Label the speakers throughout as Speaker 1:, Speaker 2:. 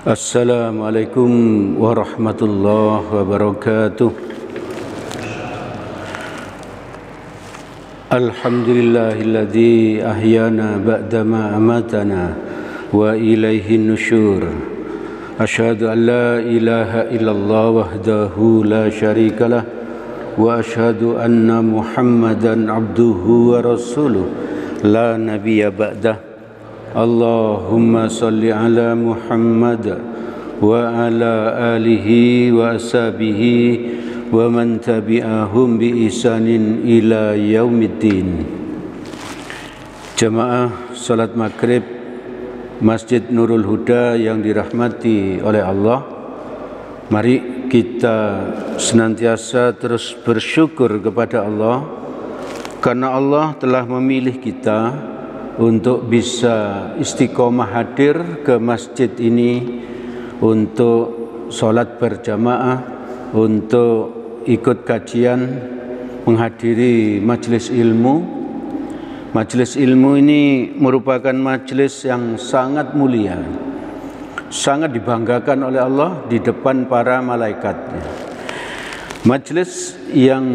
Speaker 1: Assalamualaikum warahmatullahi wabarakatuh. Alhamdulillahilladzi ahyana ba'dama amatana wa ilaihi nusyur. Asyhadu an la ilaha illallah wahdahu la syarikalah wa asyhadu anna Muhammadan abduhu wa rasuluh la nabiyya ba'dah. Allahumma salli ala Muhammad wa ala alihi wa ashabihi wa man tabi'ahum bi ihsanin ila yaumiddin. Jamaah salat maghrib Masjid Nurul Huda yang dirahmati oleh Allah, mari kita senantiasa terus bersyukur kepada Allah karena Allah telah memilih kita untuk bisa istiqomah hadir ke masjid ini untuk sholat berjamaah, untuk ikut kajian, menghadiri majelis ilmu. Majelis ilmu ini merupakan majelis yang sangat mulia, sangat dibanggakan oleh Allah di depan para malaikatnya. Majelis yang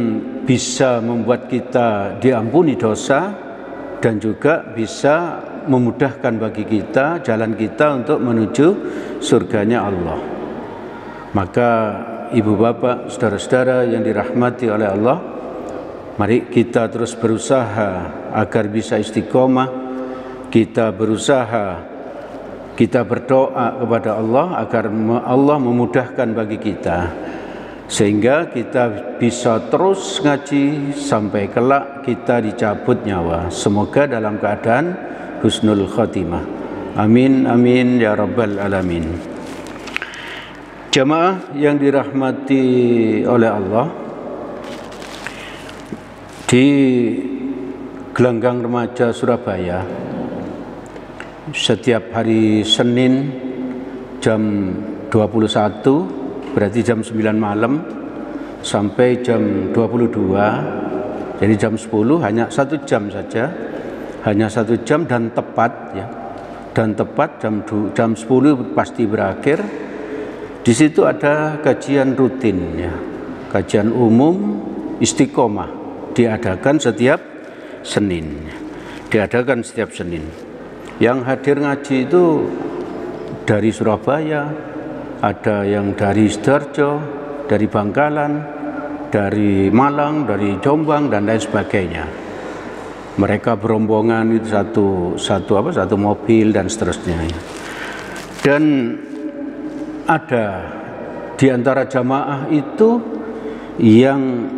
Speaker 1: bisa membuat kita diampuni dosa dan juga bisa memudahkan bagi kita jalan kita untuk menuju surganya Allah. Maka ibu bapak, saudara-saudara yang dirahmati oleh Allah, mari kita terus berusaha agar bisa istiqomah. Kita berusaha, kita berdoa kepada Allah agar Allah memudahkan bagi kita, sehingga kita bisa terus ngaji sampai kelak kita dicabut nyawa. Semoga dalam keadaan husnul khotimah. Amin amin ya rabbal alamin. Jamaah yang dirahmati oleh Allah, di Gelanggang Remaja Surabaya setiap hari Senin jam 21, berarti jam 9 malam sampai jam 22, jadi jam 10, hanya 1 jam saja, hanya 1 jam dan tepat ya, dan tepat jam 10 pasti berakhir. Di situ ada kajian rutin ya, kajian umum istiqomah diadakan setiap Senin, diadakan setiap Senin. Yang hadir ngaji itu dari Surabaya, ada yang dari Sidoarjo, dari Bangkalan, dari Malang, dari Jombang dan lain sebagainya. Mereka berombongan itu satu mobil dan seterusnya. Dan ada di antara jamaah itu yang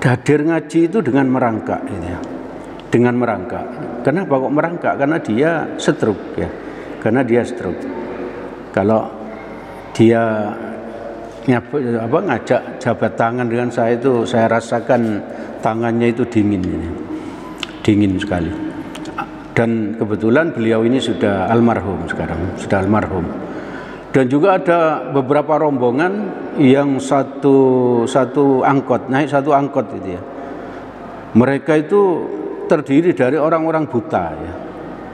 Speaker 1: hadir ngaji itu dengan merangkak, gitu ya. Dengan merangkak. Kenapa kok merangkak? Karena dia stroke ya. Karena dia stroke. Kalau dia ngajak jabat tangan dengan saya itu, saya rasakan tangannya itu dingin sekali. Dan kebetulan beliau ini sudah almarhum sekarang, sudah almarhum. Dan juga ada beberapa rombongan yang satu angkot, naik satu angkot itu ya. Mereka itu terdiri dari orang-orang buta ya,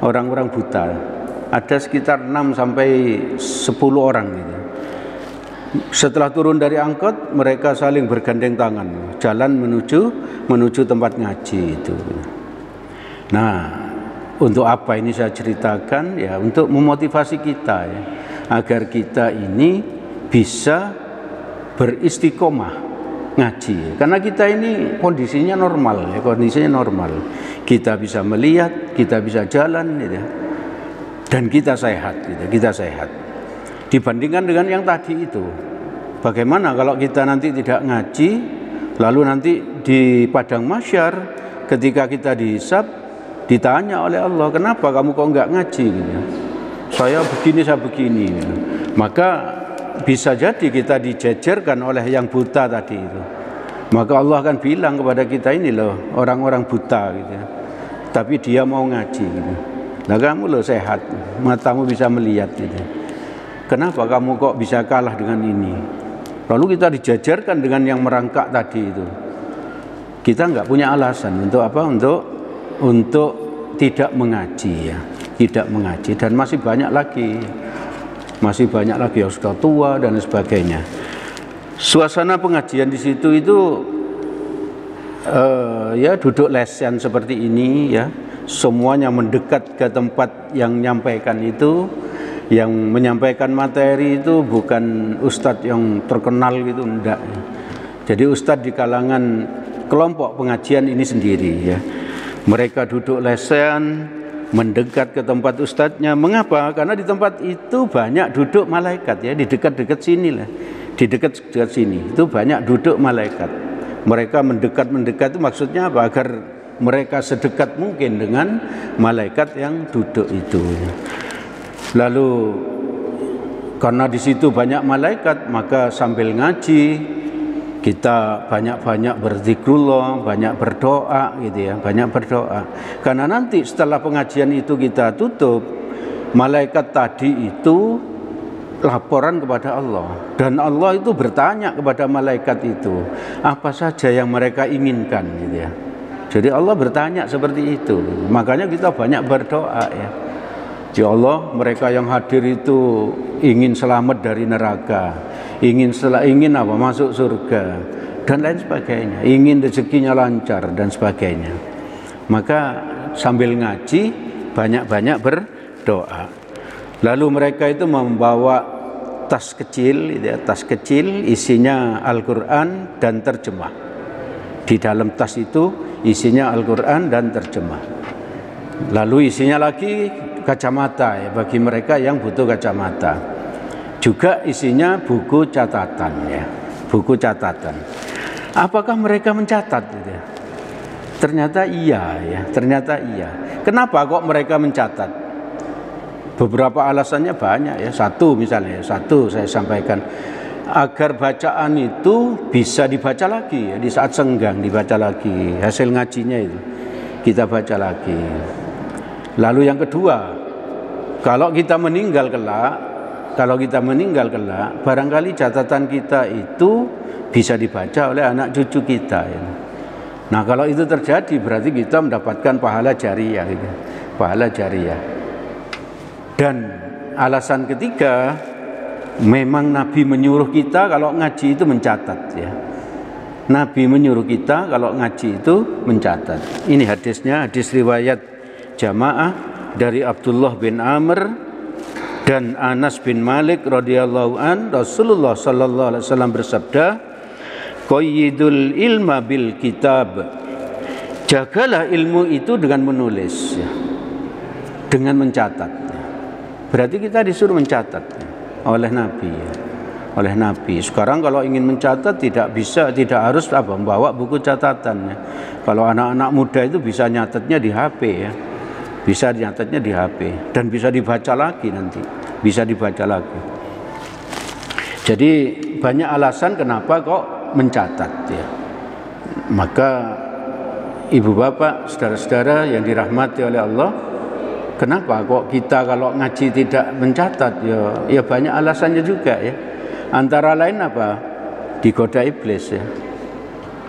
Speaker 1: orang-orang buta. Ada sekitar 6 sampai 10 orang gitu. Setelah turun dari angkot, mereka saling bergandeng tangan, jalan menuju tempat ngaji itu. Nah, untuk apa ini saya ceritakan ya? Untuk memotivasi kita ya, agar kita ini bisa beristiqomah ngaji. Karena kita ini kondisinya normal ya, kondisinya normal. Kita bisa melihat, kita bisa jalan gitu. Dan kita sehat gitu, kita sehat. Dibandingkan dengan yang tadi itu, bagaimana kalau kita nanti tidak ngaji, lalu nanti di padang mahsyar ketika kita dihisab, ditanya oleh Allah, kenapa kamu kok enggak ngaji gitu. Saya begini gitu. Maka bisa jadi kita dijejerkan oleh yang buta tadi itu. Maka Allah akan bilang kepada kita, ini loh orang-orang buta gitu. Tapi dia mau ngaji gitu. Nah kamu loh sehat, matamu bisa melihat gitu. Kenapa kamu kok bisa kalah dengan ini? Lalu kita dijajarkan dengan yang merangkak tadi itu. Kita nggak punya alasan untuk apa? Untuk tidak mengaji ya, tidak mengaji. Dan masih banyak lagi masih banyak lagi yang sudah tua dan sebagainya. Suasana pengajian di situ itu ya duduk lesehan seperti ini ya, semuanya mendekat ke tempat yang menyampaikan itu. Yang menyampaikan materi itu bukan ustadz yang terkenal gitu, enggak. Jadi ustadz di kalangan kelompok pengajian ini sendiri ya. Mereka duduk lesehan, mendekat ke tempat ustadznya. Mengapa? Karena di tempat itu banyak duduk malaikat ya, di dekat-dekat sini lah. Di dekat-dekat sini itu banyak duduk malaikat. Mereka mendekat itu maksudnya apa? Agar mereka sedekat mungkin dengan malaikat yang duduk itu. Lalu karena di situ banyak malaikat, maka sambil ngaji kita banyak-banyak berzikrullah, banyak berdoa gitu ya, banyak berdoa. Karena nanti setelah pengajian itu kita tutup, malaikat tadi itu laporan kepada Allah, dan Allah itu bertanya kepada malaikat itu apa saja yang mereka inginkan gitu ya. Jadi Allah bertanya seperti itu. Makanya kita banyak berdoa ya. Ya Allah, mereka yang hadir itu ingin selamat dari neraka, ingin apa? Masuk surga dan lain sebagainya, ingin rezekinya lancar dan sebagainya. Maka sambil ngaji banyak-banyak berdoa. Lalu mereka itu membawa tas kecil, ya, tas kecil isinya Al-Quran dan terjemah. Di dalam tas itu isinya Al-Quran dan terjemah. Lalu isinya lagi kacamata ya, bagi mereka yang butuh kacamata. Juga isinya buku catatan ya, buku catatan. Apakah mereka mencatat gitu ya? Ternyata iya ya, ternyata iya. Kenapa kok mereka mencatat? Beberapa alasannya banyak ya. Satu misalnya, satu saya sampaikan, agar bacaan itu bisa dibaca lagi ya, di saat senggang dibaca lagi, hasil ngajinya itu kita baca lagi. Lalu yang kedua, kalau kita meninggal kelak, barangkali catatan kita itu bisa dibaca oleh anak cucu kita ya. Nah, kalau itu terjadi berarti kita mendapatkan pahala jariyah gitu. Pahala jariyah. Dan alasan ketiga, memang Nabi menyuruh kita kalau ngaji itu mencatat ya. Nabi menyuruh kita kalau ngaji itu mencatat. Ini hadisnya, hadis riwayat jamaah dari Abdullah bin Amr dan Anas bin Malik radhiyallahu an. Rasulullah sallallahu alaihi wasallam bersabda, qayyidul ilma bil kitab. Jagalah ilmu itu dengan menulis ya, dengan mencatat. Berarti kita disuruh mencatat oleh Nabi ya. Oleh Nabi. Sekarang kalau ingin mencatat tidak harus membawa buku catatan ya. Kalau anak-anak muda itu bisa nyatatnya di HP ya. Bisa nyatatnya di HP dan bisa dibaca lagi nanti, bisa dibaca lagi. Jadi banyak alasan kenapa kok mencatat ya. Maka ibu bapak, saudara-saudara yang dirahmati oleh Allah, kenapa kok kita kalau ngaji tidak mencatat ya banyak alasannya juga ya. Antara lain apa? Digoda iblis ya.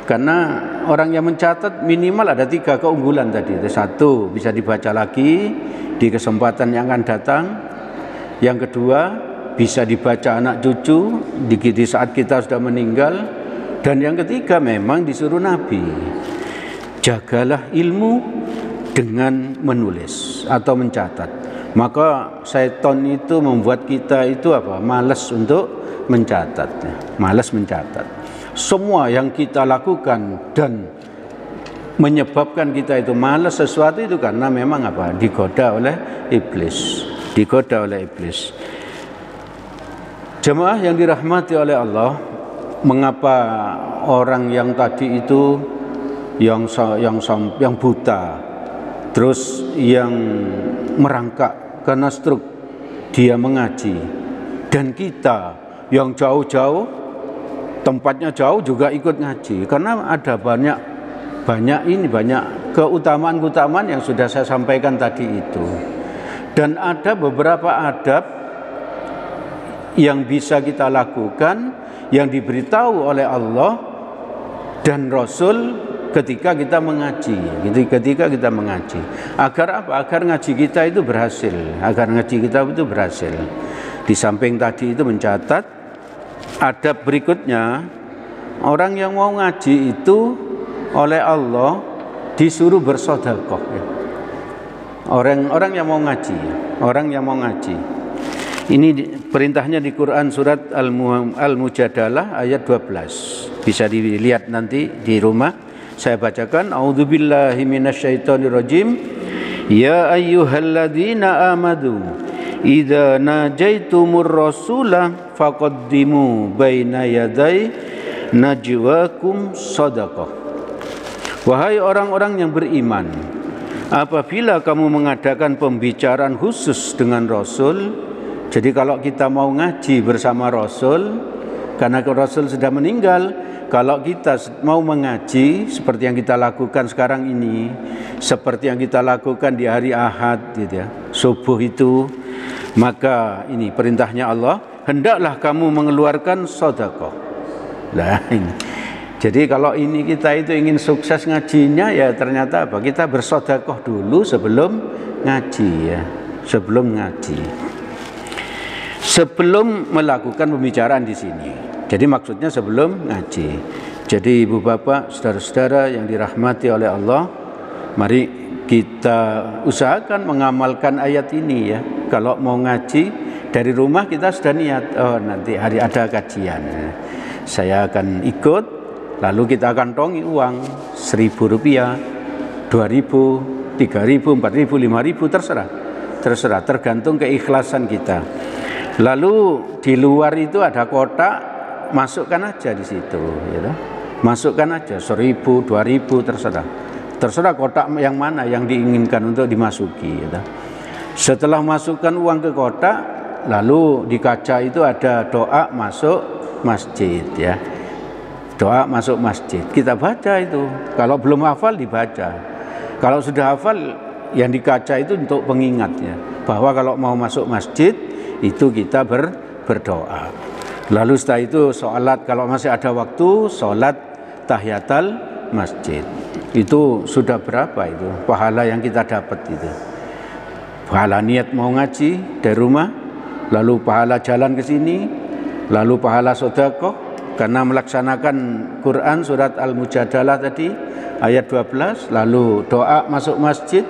Speaker 1: Karena orang yang mencatat minimal ada 3 keunggulan tadi. Satu, bisa dibaca lagi di kesempatan yang akan datang. Yang kedua, bisa dibaca anak cucu di saat kita sudah meninggal. Dan yang ketiga, memang disuruh Nabi, jagalah ilmu dengan menulis atau mencatat. Maka syaitan itu membuat kita itu apa? Malas untuk mencatat, malas mencatat. Semua yang kita lakukan dan menyebabkan kita itu malas sesuatu itu karena memang apa? Digoda oleh iblis, digoda oleh iblis. Jemaah yang dirahmati oleh Allah, mengapa orang yang tadi itu yang buta, terus yang merangkak karena stroke, dia mengaji, dan kita yang jauh-jauh tempatnya jauh juga ikut ngaji, karena ada banyak keutamaan-keutamaan yang sudah saya sampaikan tadi itu. Dan ada beberapa adab yang bisa kita lakukan yang diberitahu oleh Allah dan Rasul ketika kita mengaji. Ketika kita mengaji, agar apa? Agar ngaji kita itu berhasil, Di samping tadi itu mencatat, adab berikutnya, orang yang mau ngaji itu oleh Allah disuruh bersedekah. Orang yang mau ngaji, orang yang mau ngaji. Ini perintahnya di Quran surat Al-Mujadalah ayat 12. Bisa dilihat nanti di rumah. Saya bacakan. A'udzubillahi minasyaitonirrajim. Ya ayyuhalladzina amadu idza najaitumur rasula faqaddimu baina yaday najwakum shadaqah. Wahai orang-orang yang beriman, apabila kamu mengadakan pembicaraan khusus dengan Rasul, jadi kalau kita mau ngaji bersama Rasul, karena Rasul sudah meninggal, kalau kita mau mengaji seperti yang kita lakukan sekarang ini, seperti yang kita lakukan di hari Ahad, gitu ya, subuh itu, maka ini perintahnya Allah, hendaklah kamu mengeluarkan sedekah. Nah ini. Jadi kalau ini kita itu ingin sukses ngajinya, ya ternyata apa? Kita bersedekah dulu sebelum ngaji, ya, sebelum ngaji, sebelum melakukan pembicaraan di sini. Jadi maksudnya sebelum ngaji. Jadi ibu bapak, saudara-saudara yang dirahmati oleh Allah, mari kita usahakan mengamalkan ayat ini ya. Kalau mau ngaji dari rumah kita sudah niat, oh nanti hari ada kajian, saya akan ikut. Lalu kita kantongi uang 1.000 rupiah, 2.000, 3.000, 4.000, 5.000, terserah, tergantung keikhlasan kita. Lalu di luar itu ada kotak, masukkan aja di situ, gitu. Masukkan aja 1.000, 2.000, terserah kotak yang mana yang diinginkan untuk dimasuki, gitu. Setelah masukkan uang ke kotak, lalu di kaca itu ada doa masuk masjid, ya. Doa masuk masjid, kita baca itu. Kalau belum hafal dibaca. Kalau sudah hafal, yang di kaca itu untuk pengingatnya, bahwa kalau mau masuk masjid itu kita berdoa. Lalu setelah itu sholat, kalau masih ada waktu, sholat tahiyatul masjid. Itu sudah berapa itu pahala yang kita dapat itu? Pahala niat mau ngaji dari rumah, lalu pahala jalan ke sini, lalu pahala sedekah karena melaksanakan Quran surat Al-Mujadalah tadi ayat 12, lalu doa masuk masjid,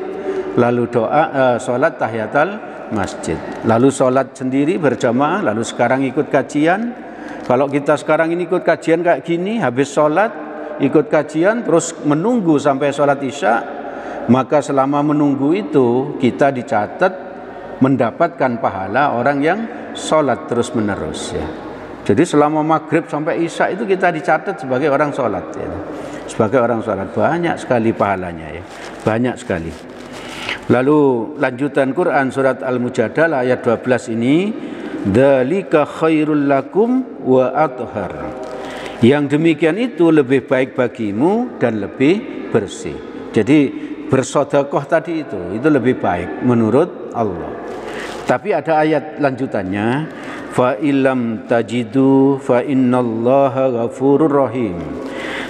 Speaker 1: lalu doa sholat tahiyatul masjid, lalu sholat sendiri berjamaah, lalu sekarang ikut kajian. Kalau kita sekarang ini ikut kajian kayak gini, habis sholat ikut kajian terus menunggu sampai sholat isya, maka selama menunggu itu kita dicatat mendapatkan pahala orang yang sholat terus menerus, ya. Jadi selama maghrib sampai isya itu kita dicatat sebagai orang sholat, ya. Sebagai orang sholat, banyak sekali pahalanya, ya. Banyak sekali. Lalu lanjutan Quran surat Al-Mujadalah ayat 12 ini, dzalika khairul lakum wa athhar. Yang demikian itu lebih baik bagimu dan lebih bersih. Jadi bersedekah tadi itu lebih baik menurut Allah. Tapi ada ayat lanjutannya, fa illam tajidu fa innallaha ghafurur rahim.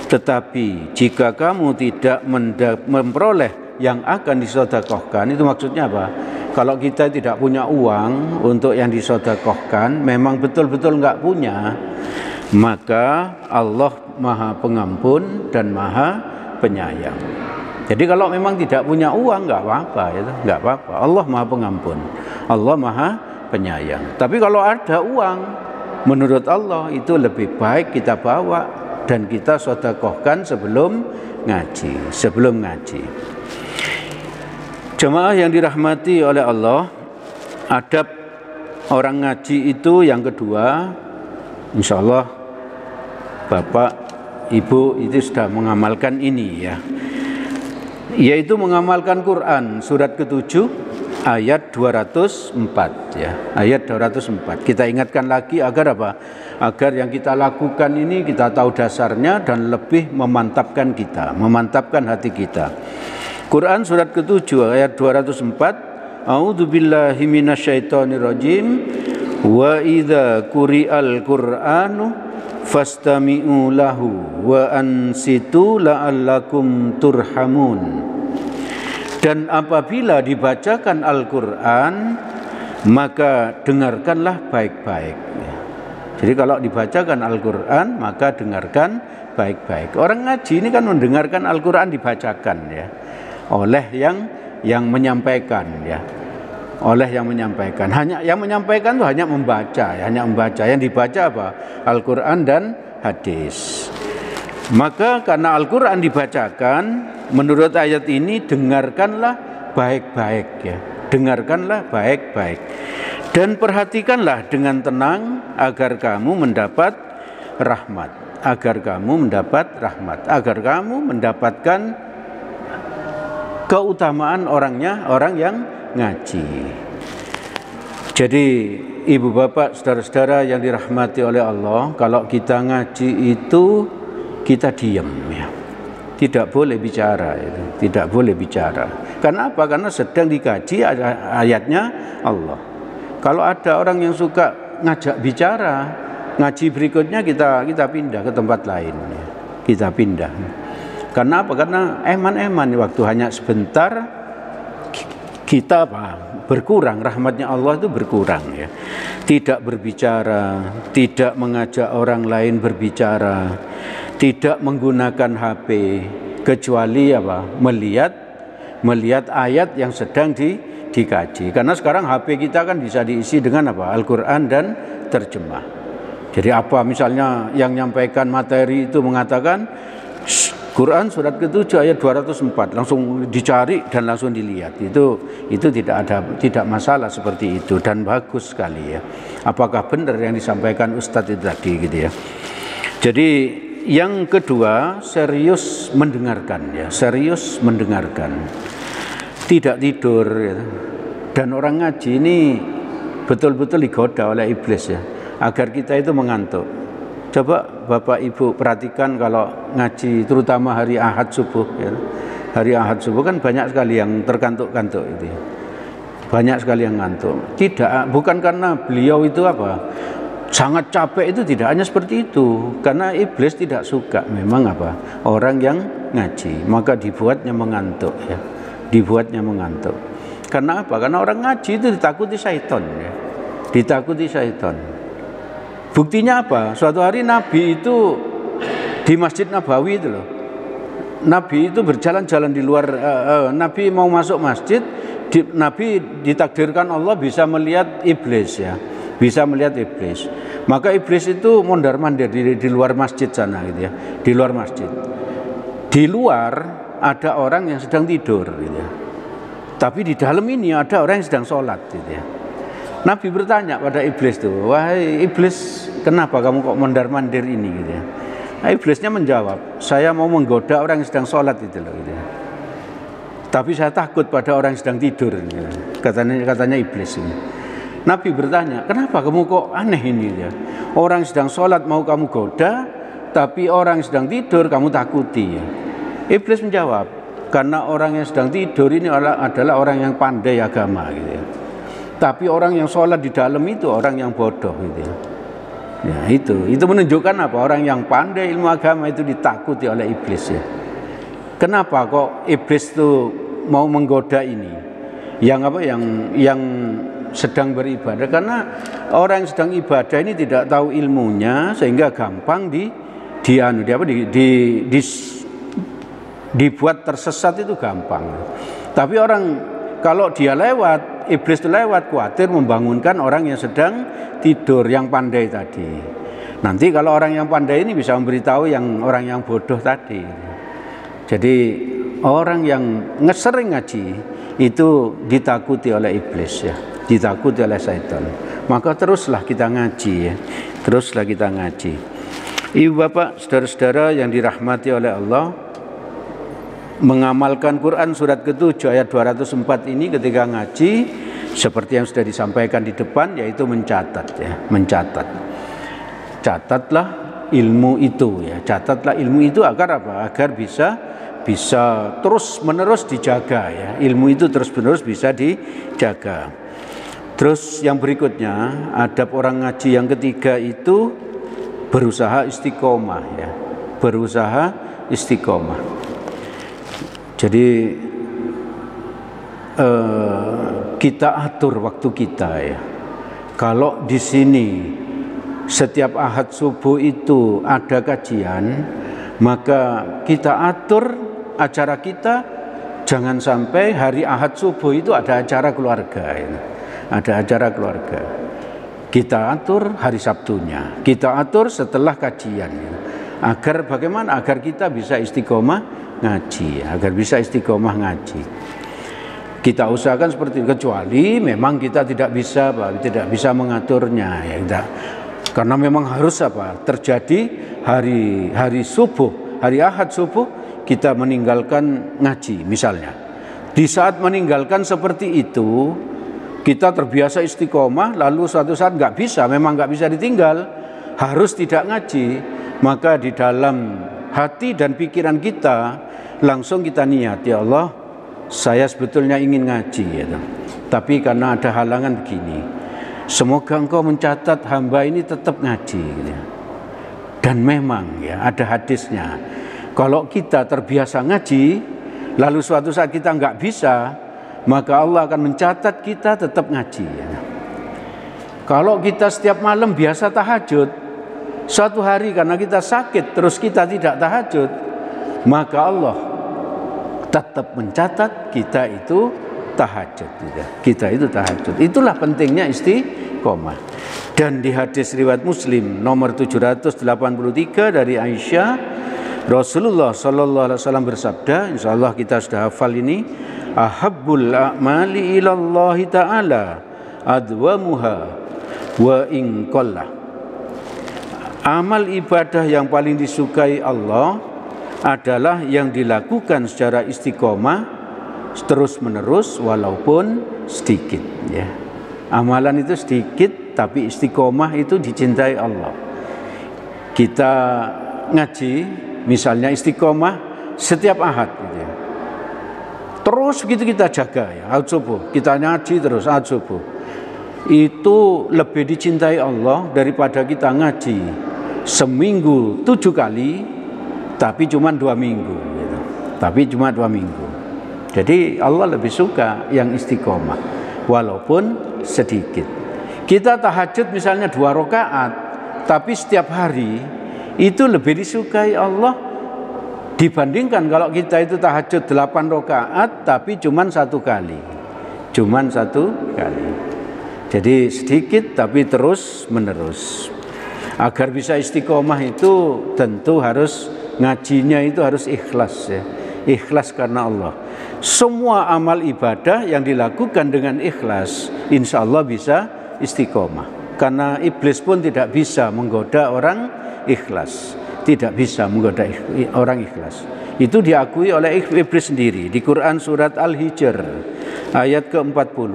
Speaker 1: Tetapi jika kamu tidak memperoleh yang akan disedekahkan, itu maksudnya apa? Kalau kita tidak punya uang untuk yang disedekahkan, memang betul-betul enggak punya, maka Allah Maha Pengampun dan Maha Penyayang. Jadi kalau memang tidak punya uang enggak apa-apa, ya, enggak apa-apa. Allah Maha Pengampun, Allah Maha Penyayang. Tapi kalau ada uang, menurut Allah itu lebih baik kita bawa dan kita sedekahkan sebelum ngaji, Jemaah yang dirahmati oleh Allah, adab orang ngaji itu yang kedua, insya Allah Bapak, Ibu itu sudah mengamalkan ini, ya, yaitu mengamalkan Quran surat ke-7 ayat 204, ya, ayat 204. Kita ingatkan lagi agar apa? Agar yang kita lakukan ini kita tahu dasarnya dan lebih memantapkan kita, memantapkan hati kita. Quran surat ke-7 ayat 204, A'udzubillahi minasyaitonirrajim, wa idza quri'al Qur'anu fastami'u lahu wa ansitu la'allakum turhamun. Dan apabila dibacakan Al-Quran, maka dengarkanlah baik-baik. Jadi kalau dibacakan Al-Quran, maka dengarkan baik-baik. Orang ngaji ini kan mendengarkan Al-Quran dibacakan ya, oleh yang menyampaikan ya, oleh yang menyampaikan. Hanya yang menyampaikan itu hanya membaca, ya, hanya membaca. Yang dibaca apa? Al-Quran dan hadis. Maka karena Al-Quran dibacakan, menurut ayat ini dengarkanlah baik-baik ya, dengarkanlah baik-baik. Dan perhatikanlah dengan tenang agar kamu mendapat rahmat, agar kamu mendapat rahmat, agar kamu mendapatkan keutamaan orang yang ngaji. Jadi ibu bapak, saudara-saudara yang dirahmati oleh Allah, kalau kita ngaji itu kita diam ya. Tidak boleh bicara ya. Tidak boleh bicara. Karena apa? Karena sedang dikaji ayatnya Allah. Kalau ada orang yang suka ngajak bicara, ngaji berikutnya kita pindah ke tempat lain ya. Kita pindah. Karena apa? Karena eman-eman waktu hanya sebentar kita berkurang, rahmatnya Allah itu berkurang ya. Tidak berbicara, tidak mengajak orang lain berbicara, tidak menggunakan HP kecuali melihat ayat yang sedang dikaji. Karena sekarang HP kita kan bisa diisi dengan Al-Quran dan terjemah. Jadi apa misalnya yang menyampaikan materi itu mengatakan Quran surat ke-7 ayat 204, langsung dicari dan langsung dilihat. Itu tidak masalah seperti itu dan bagus sekali ya. Apakah benar yang disampaikan Ustadz itu tadi gitu ya. Jadi yang kedua, serius mendengarkan ya, serius mendengarkan. Tidak tidur ya. Dan orang ngaji ini betul-betul digoda oleh iblis ya, agar kita itu mengantuk. Coba Bapak Ibu perhatikan kalau ngaji terutama hari Ahad subuh ya. Hari Ahad subuh kan banyak sekali yang terkantuk-kantuk itu. Banyak sekali yang ngantuk. Bukan karena beliau itu sangat capek, itu tidak hanya seperti itu. Karena iblis tidak suka memang orang yang ngaji, maka dibuatnya mengantuk ya. Dibuatnya mengantuk. Karena apa? Karena orang ngaji itu ditakuti syaitan ya. Ditakuti syaitan. Buktinya apa? Suatu hari Nabi itu di Masjid Nabawi itu loh. Nabi itu berjalan-jalan di luar, Nabi mau masuk masjid, Nabi ditakdirkan Allah bisa melihat iblis ya. Bisa melihat iblis. Maka iblis itu mondar-mandir di luar masjid sana gitu ya. Di luar masjid. Di luar ada orang yang sedang tidur gitu ya. Tapi di dalam ini ada orang yang sedang sholat gitu ya. Nabi bertanya pada iblis tuh, wahai iblis, kenapa kamu kok mondar-mandir ini gitu ya? Nah, iblisnya menjawab, saya mau menggoda orang yang sedang sholat itu loh gitu ya. Tapi saya takut pada orang yang sedang tidur gitu ya. Katanya iblis ini. Nabi bertanya, kenapa kamu kok aneh ini ya? Orang yang sedang sholat mau kamu goda, tapi orang yang sedang tidur kamu takuti ya. Iblis menjawab, karena orang yang sedang tidur ini adalah orang yang pandai agama gitu ya. Tapi orang yang sholat di dalam itu orang yang bodoh gitu ya. Ya itu menunjukkan apa? Orang yang pandai ilmu agama itu ditakuti oleh iblis ya. Kenapa kok iblis itu mau menggoda ini? Yang sedang beribadah, karena orang yang sedang ibadah ini tidak tahu ilmunya sehingga gampang dibuat tersesat itu gampang. Tapi orang kalau dia lewat, iblis itu lewat, khawatir membangunkan orang yang sedang tidur, yang pandai tadi. Nanti kalau orang yang pandai ini bisa memberitahu orang yang bodoh tadi. Jadi orang yang sering ngaji itu ditakuti oleh iblis ya, ditakuti oleh syaitan. Maka teruslah kita ngaji ya, teruslah kita ngaji. Ibu bapak, saudara-saudara yang dirahmati oleh Allah, mengamalkan Quran surat ke-7 ayat 204 ini ketika ngaji seperti yang sudah disampaikan di depan, yaitu mencatat ya, mencatat. Catatlah ilmu itu ya, catatlah ilmu itu agar apa? Agar bisa terus-menerus dijaga ya. Ilmu itu terus-menerus bisa dijaga. Terus yang berikutnya, adab orang ngaji yang ketiga itu berusaha istiqomah ya. Berusaha istiqomah. Jadi kita atur waktu kita ya. Kalau di sini setiap Ahad subuh itu ada kajian, maka kita atur acara kita, jangan sampai hari Ahad subuh itu ada acara keluarga ya. Ada acara keluarga. Kita atur hari Sabtunya, kita atur setelah kajian ya. Agar bagaimana? Agar kita bisa istiqomah ngaji, agar bisa istiqomah ngaji. Kita usahakan seperti itu, kecuali memang kita tidak bisa mengaturnya ya, tidak. Karena memang harus terjadi hari subuh, hari Ahad subuh kita meninggalkan ngaji misalnya. Di saat meninggalkan seperti itu, kita terbiasa istiqomah, lalu suatu saat memang nggak bisa ditinggal, harus tidak ngaji, maka di dalam hati dan pikiran kita langsung kita niat, ya Allah, saya sebetulnya ingin ngaji ya, tapi karena ada halangan begini, semoga Engkau mencatat hamba ini tetap ngaji ya. Dan memang ya ada hadisnya, kalau kita terbiasa ngaji lalu suatu saat kita nggak bisa, maka Allah akan mencatat kita tetap ngaji ya. Kalau kita setiap malam biasa tahajud, suatu hari karena kita sakit terus kita tidak tahajud, maka Allah tetap mencatat kita itu tahajud ya. Kita itu tahajud. Itulah pentingnya istiqomah. Dan di hadis riwayat Muslim nomor 783 dari Aisyah, Rasulullah sallallahu alaihi wasallam bersabda, insyaallah kita sudah hafal ini, ahabbul a'mali ilallahi ta'ala adwamuha wa in qalla. Amal ibadah yang paling disukai Allah adalah yang dilakukan secara istiqomah terus menerus walaupun sedikit ya. Amalan itu sedikit tapi istiqomah itu dicintai Allah. Kita ngaji misalnya istiqomah setiap Ahad gitu ya. Terus begitu kita jaga ya, Ahad subuh kita ngaji terus Ahad subuh, itu lebih dicintai Allah daripada kita ngaji seminggu 7 kali tapi cuma 2 minggu gitu. Tapi cuma 2 minggu. Jadi Allah lebih suka yang istiqomah walaupun sedikit. Kita tahajud misalnya 2 rakaat, tapi setiap hari itu lebih disukai Allah dibandingkan kalau kita itu tahajud 8 rakaat tapi cuma 1 kali. Cuma 1 kali. Jadi sedikit tapi terus menerus. Agar bisa istiqomah itu tentu harus ngajinya itu harus ikhlas ya. Ikhlas karena Allah. Semua amal ibadah yang dilakukan dengan ikhlas, insya Allah bisa istiqomah. Karena iblis pun tidak bisa menggoda orang ikhlas. Tidak bisa menggoda orang ikhlas. Itu diakui oleh iblis sendiri di Quran surat Al-Hijr ayat ke-40.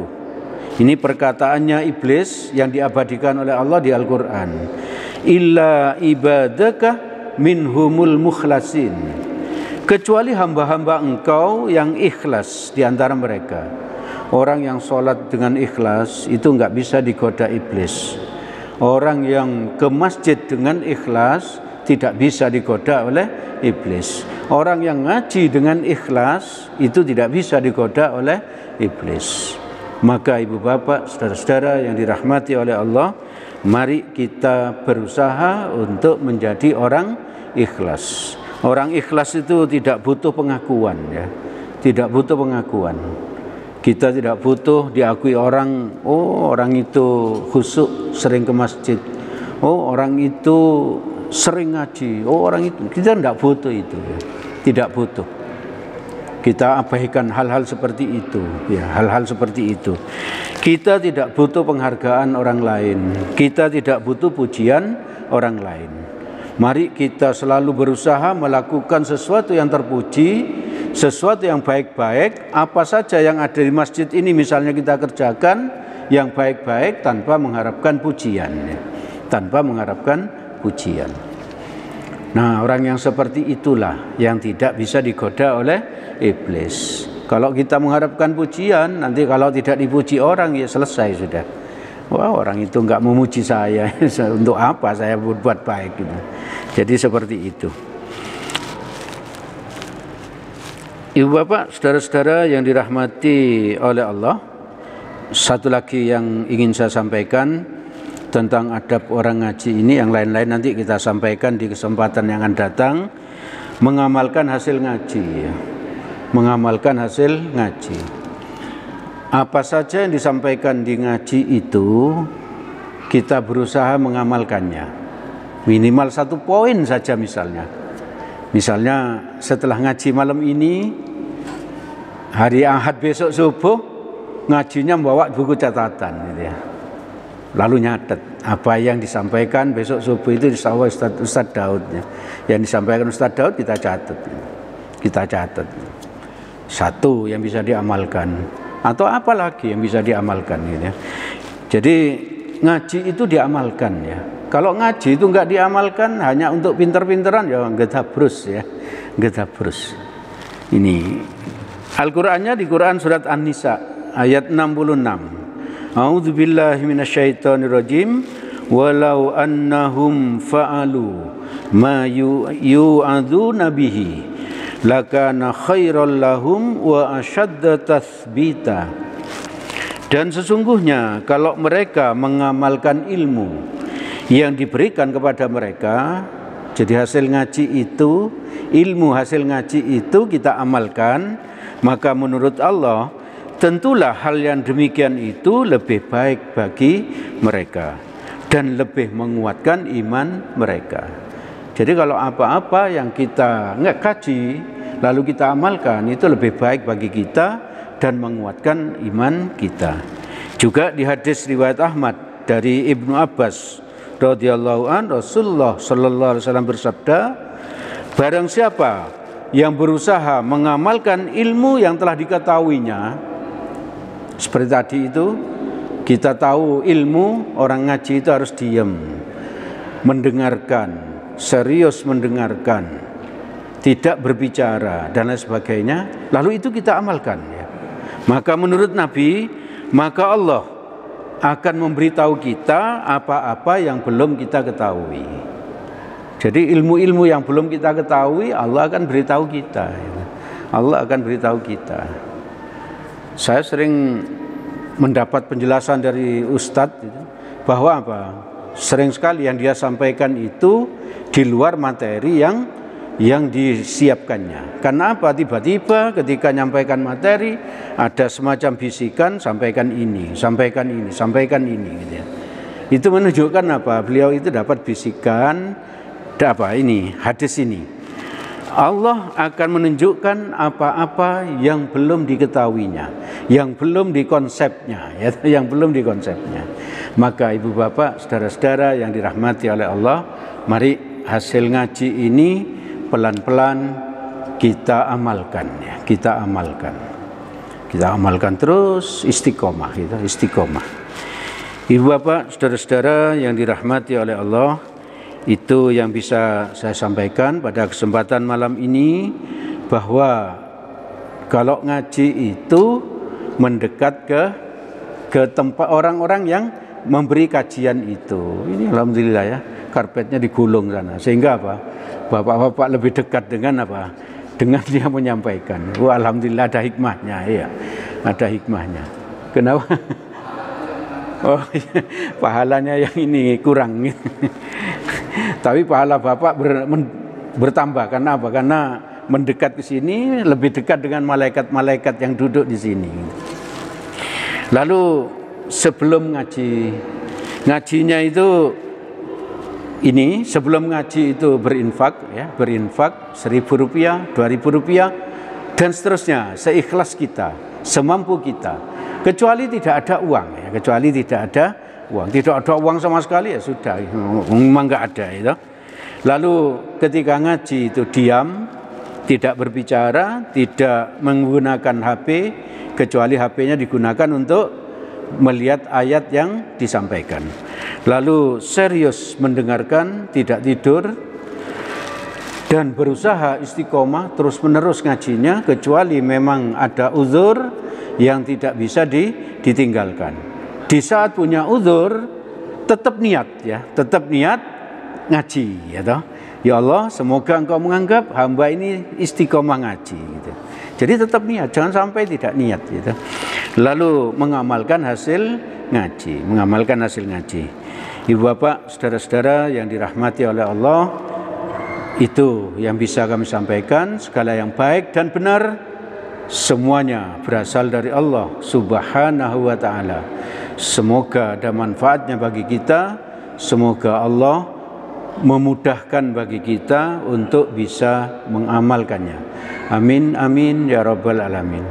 Speaker 1: Ini perkataannya iblis yang diabadikan oleh Allah di Al-Quran. Illa ibadaka minhumul mukhlasin, kecuali hamba-hamba Engkau yang ikhlas di antara mereka. Orang yang sholat dengan ikhlas itu nggak bisa digoda iblis. Orang yang ke masjid dengan ikhlas tidak bisa digoda oleh iblis. Orang yang ngaji dengan ikhlas itu tidak bisa digoda oleh iblis. Maka ibu bapak, saudara-saudara yang dirahmati oleh Allah, mari kita berusaha untuk menjadi orang ikhlas. Orang ikhlas itu tidak butuh pengakuan ya. Tidak butuh pengakuan. Kita tidak butuh diakui orang, oh orang itu khusyuk sering ke masjid. Oh orang itu sering ngaji. Oh orang itu, kita tidak butuh itu ya. Tidak butuh. Kita abaikan hal-hal seperti itu ya, hal-hal seperti itu. Kita tidak butuh penghargaan orang lain, kita tidak butuh pujian orang lain. Mari kita selalu berusaha melakukan sesuatu yang terpuji, sesuatu yang baik-baik. Apa saja yang ada di masjid ini misalnya kita kerjakan yang baik-baik tanpa mengharapkan pujian ya. Tanpa mengharapkan pujian. Nah, orang yang seperti itulah yang tidak bisa digoda oleh iblis. Kalau kita mengharapkan pujian, nanti kalau tidak dipuji orang ya selesai sudah. Wah, orang itu enggak memuji saya, untuk apa saya berbuat baik gitu. Jadi seperti itu. Ibu bapak, saudara-saudara yang dirahmati oleh Allah, Satu lagi yang ingin saya sampaikan tentang adab orang ngaji ini, yang lain-lain nanti kita sampaikan di kesempatan yang akan datang. Mengamalkan hasil ngaji, ya. Mengamalkan hasil ngaji. Apa saja yang disampaikan di ngaji itu kita berusaha mengamalkannya. Minimal 1 poin saja misalnya. Misalnya setelah ngaji malam ini, hari Ahad besok subuh ngajinya bawa buku catatan gitu ya. Lalu nyatet apa yang disampaikan besok subuh itu disawah Ustaz Daud ya. Yang disampaikan Ustaz Daud kita catat. Kita catat. 1 yang bisa diamalkan, atau apa lagi yang bisa diamalkan gitu ya. Jadi ngaji itu diamalkan ya. Kalau ngaji itu enggak diamalkan, hanya untuk pinter-pinteran ya gedabrus ya. Gedabrus. Ini Al-Qur'annya di Quran surat An-Nisa ayat 66. A'udzubillahi minasyaitonirrajim. Walau annahum fa'alu ma yu'adzuna bihi lakana khairal lahum wa ashadda tathbita. Dan sesungguhnya kalau mereka mengamalkan ilmu yang diberikan kepada mereka, jadi hasil ngaji itu, ilmu hasil ngaji itu kita amalkan, maka menurut Allah tentulah hal yang demikian itu lebih baik bagi mereka dan lebih menguatkan iman mereka. Jadi kalau apa-apa yang kita nggak kaji lalu kita amalkan, itu lebih baik bagi kita dan menguatkan iman kita. Juga di hadis riwayat Ahmad dari Ibnu Abbas radhiyallahu an, Rasulullah sallallahu alaihi wasallam bersabda, barang siapa yang berusaha mengamalkan ilmu yang telah diketahuinya, seperti tadi itu kita tahu ilmu, orang ngaji itu harus diam, mendengarkan, serius mendengarkan, tidak berbicara dan lain sebagainya, lalu itu kita amalkan ya. Maka menurut Nabi, maka Allah akan memberitahu kita apa-apa yang belum kita ketahui. Jadi ilmu-ilmu yang belum kita ketahui, Allah akan beritahu kita. Allah akan beritahu kita. Saya sering mendapat penjelasan dari Ustadz bahwa apa? Sering sekali yang dia sampaikan itu di luar materi yang disiapkannya. Karena apa? Tiba-tiba ketika nyampaikan materi ada semacam bisikan, sampaikan ini, sampaikan ini, sampaikan ini gitu ya. Itu menunjukkan apa? Beliau itu dapat bisikan apa ini? Hadis ini. Allah akan menunjukkan apa-apa yang belum diketahuinya, yang belum dikonsepnya, ya, yang belum dikonsepnya. Maka ibu bapak, saudara-saudara yang dirahmati oleh Allah, mari hasil ngaji ini pelan-pelan kita amalkan ya, kita amalkan terus, istiqomah gitu, istiqomah. Ibu bapak, saudara-saudara yang dirahmati oleh Allah, itu yang bisa saya sampaikan pada kesempatan malam ini, bahwa kalau ngaji itu mendekat ke tempat orang-orang yang memberi kajian itu. Ini alhamdulillah ya, karpetnya digulung sana, sehingga apa? Bapak-bapak lebih dekat dengan apa? Dengan dia menyampaikan. Wah, alhamdulillah ada hikmahnya ya. Ada hikmahnya. Kenapa? Oh, pahalanya yang ini kurang. Tapi pahala Bapak bertambah karena apa? Karena mendekat ke sini, lebih dekat dengan malaikat-malaikat yang duduk di sini. Lalu sebelum ngajinya itu ini, sebelum ngaji itu berinfak ya, berinfak Rp1.000, Rp2.000 dan seterusnya, seikhlas kita, semampu kita, kecuali tidak ada uang ya, kecuali tidak ada uang sama sekali ya sudah, memang nggak ada itu. Lalu ketika ngaji itu diam, tidak berbicara, tidak menggunakan HP, kecuali HP-nya digunakan untuk melihat ayat yang disampaikan. Lalu serius mendengarkan, tidak tidur, dan berusaha istiqomah terus-menerus ngajinya, kecuali memang ada uzur yang tidak bisa ditinggalkan. Di saat punya uzur, tetap niat ya, tetap niat ngaji ya toh. Ya Allah, semoga Engkau menganggap hamba ini istiqomah ngaji gitu. Jadi tetap niat, jangan sampai tidak niat gitu. lalu mengamalkan hasil ngaji, Ibu bapak, saudara-saudara yang dirahmati oleh Allah, itu yang bisa kami sampaikan. Segala yang baik dan benar semuanya berasal dari Allah Subhanahu wa ta'ala. Semoga ada manfaatnya bagi kita, semoga Allah memudahkan bagi kita untuk bisa mengamalkannya. Amin amin ya rabbal alamin.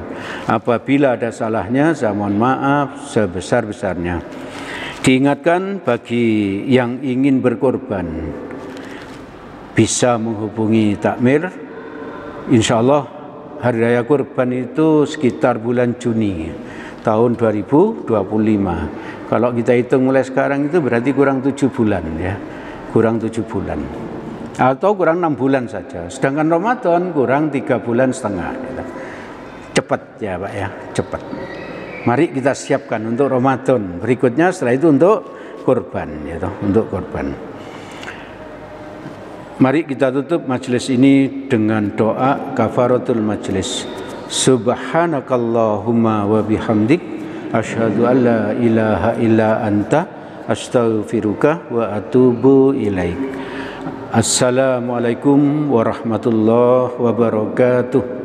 Speaker 1: Apabila ada salahnya, saya mohon maaf sebesar-besarnya. Diingatkan bagi yang ingin berkorban, bisa menghubungi takmir. Insya Allah hari raya kurban itu sekitar bulan Juni tahun 2025. Kalau kita hitung mulai sekarang itu berarti kurang 7 bulan ya, kurang 7 bulan atau kurang 6 bulan saja. Sedangkan Ramadan kurang 3,5 bulan gitu. Cepat ya Pak ya, cepat. Mari kita siapkan untuk Ramadan berikutnya, setelah itu untuk kurban gitu, untuk kurban. Mari kita tutup majelis ini dengan doa kafaratul majelis. Subhanakallahumma wa bihamdik asyhadu an la ilaha illa anta astaghfiruka wa atubu ilaik. Assalamualaikum warahmatullahi wabarakatuh.